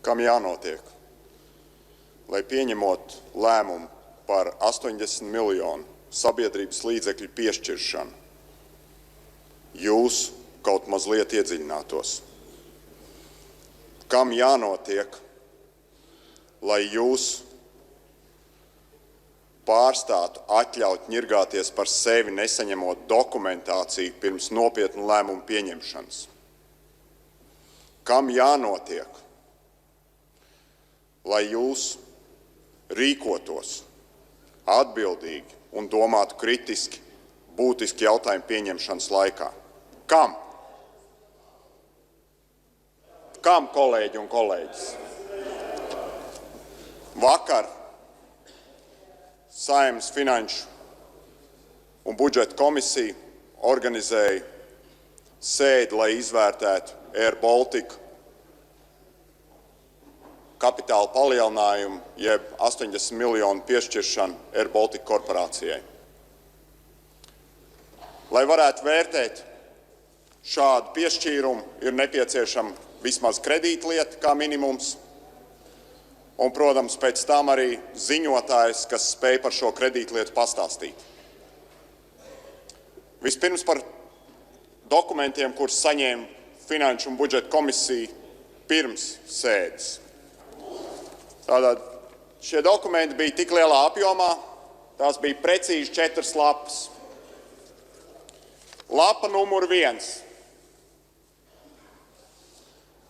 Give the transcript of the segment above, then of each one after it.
kam jānotiek, lai pieņemot lēmumu par 80 miljonu sabiedrības līdzekļu piešķiršanu, jūs kaut mazliet iedziļinātos. Kam jānotiek, lai jūs pārstātu atļaut ņirgāties par sevi, nesaņemot dokumentāciju pirms nopietnu lēmumu pieņemšanas? Kam jānotiek, lai jūs rīkotos atbildīgi un domātu kritiski būtiski jautājumu pieņemšanas laikā? Kam? Kam, kolēģi un kolēģis? Vakar Saeimas Finanšu un budžeta komisija organizēja sēdi, lai izvērtētu Air Baltica kapitāla palielinājumu, jeb 80 miljonu piešķiršanu Air Baltica korporācijai. Lai varētu vērtēt šādu piešķīrumu, ir nepieciešama vismaz kredītlieta kā minimums, un, protams, pēc tam arī ziņotājs, kas spēj par šo kredītlietu pastāstīt. Vispirms par dokumentiem, kurus saņēma Finanšu un budžeta komisija pirms sēdes. Tātad šie dokumenti bija tik lielā apjomā, tās bija precīzi 4 lapas. Lapa numur 1.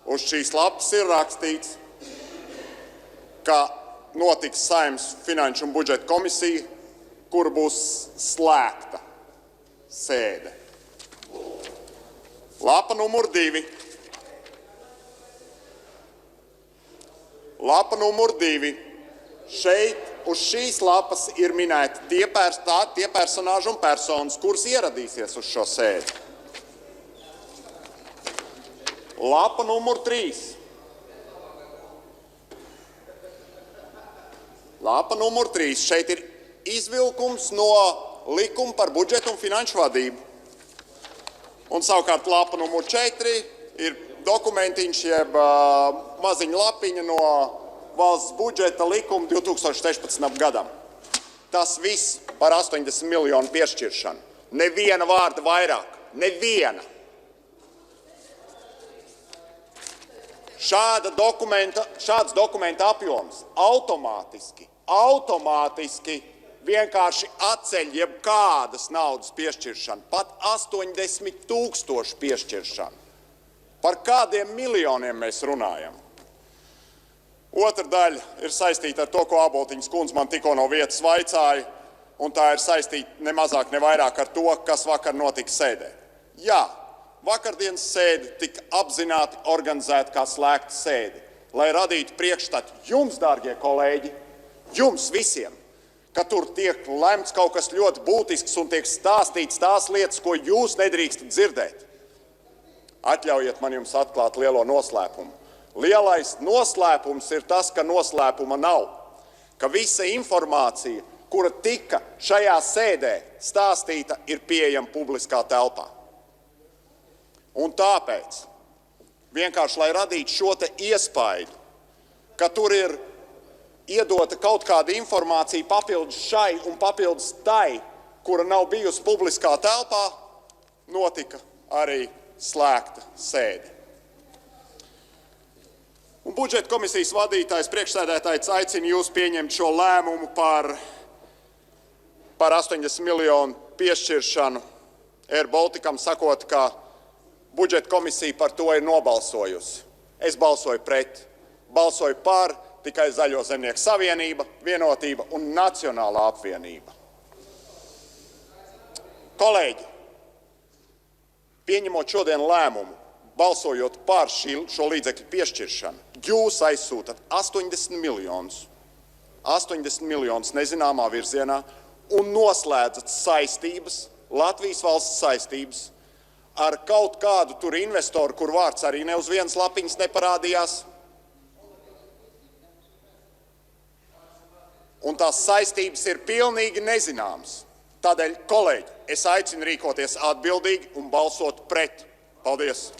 Uz šīs lapas ir rakstīts, ka notiks Saeimas Finanšu un budžeta komisija, kur būs slēgta sēde. Lapa numur 2. Lapa numur 2. Šeit uz šīs lapas ir minēti tie personāži un personas, kuras ieradīsies uz šo sēdi. Lapa numur 3. Lapa numur 3. Šeit ir izvilkums no likuma par budžetu un finanšu vadību. Un savukārt lapa numur 4 ir dokumentiņš, jeb maziņa lapiņa no valsts budžeta likuma 2016. gadam. Tas viss par 80 miljonu piešķiršanu. Neviena vārda vairāk. Neviena. Šāds dokumenta apjoms automātiski vienkārši atceļ jebkādas naudas piešķiršanu, pat 80 000 piešķiršanu. Par kādiem miljoniem mēs runājam? Otra daļa ir saistīta ar to, ko Āboltiņas kundze man tikko no vietas vaicāja, un tā ir saistīta ne mazāk, ne vairāk ar to, kas vakar notika sēdē. Jā, vakardienas sēde tika apzināti organizēta kā slēgta sēde, lai radītu priekšstatu jums, dārgie kolēģi, jums visiem, ka tur tiek lemts kaut kas ļoti būtisks un tiek stāstīts tās lietas, ko jūs nedrīkstat dzirdēt. Atļaujiet man jums atklāt lielo noslēpumu. Lielais noslēpums ir tas, ka noslēpuma nav, ka visa informācija, kura tika šajā sēdē stāstīta, ir pieejama publiskā telpā. Un tāpēc, vienkārši lai radītu šo te iespaidu, ka tur ir iedota kaut kāda informācija papildus šai un papildus tai, kura nav bijusi publiskā telpā, notika arī slēgta sēde. Un budžeta komisijas vadītājs, priekšsēdētājs aicina jūs pieņemt šo lēmumu par 80 miljonu piešķiršanu Air Balticam, sakot, ka budžeta komisija par to ir nobalsojusi. Es balsoju pret, balsoju par tikai Zaļo zemnieku savienība, vienotība un Nacionālā apvienība. Kolēģi, pieņemot šodien lēmumu, balsojot par šo līdzekļu piešķiršanu, jūs aizsūtat 80 miljonus nezināmā virzienā un noslēdzat saistības, Latvijas valsts saistības, ar kaut kādu tur investoru, kur vārds arī ne uz vienas lapiņas neparādījās. Un tās saistības ir pilnīgi nezināmas. Tādēļ, kolēģi, es aicinu rīkoties atbildīgi un balsot pret. Paldies!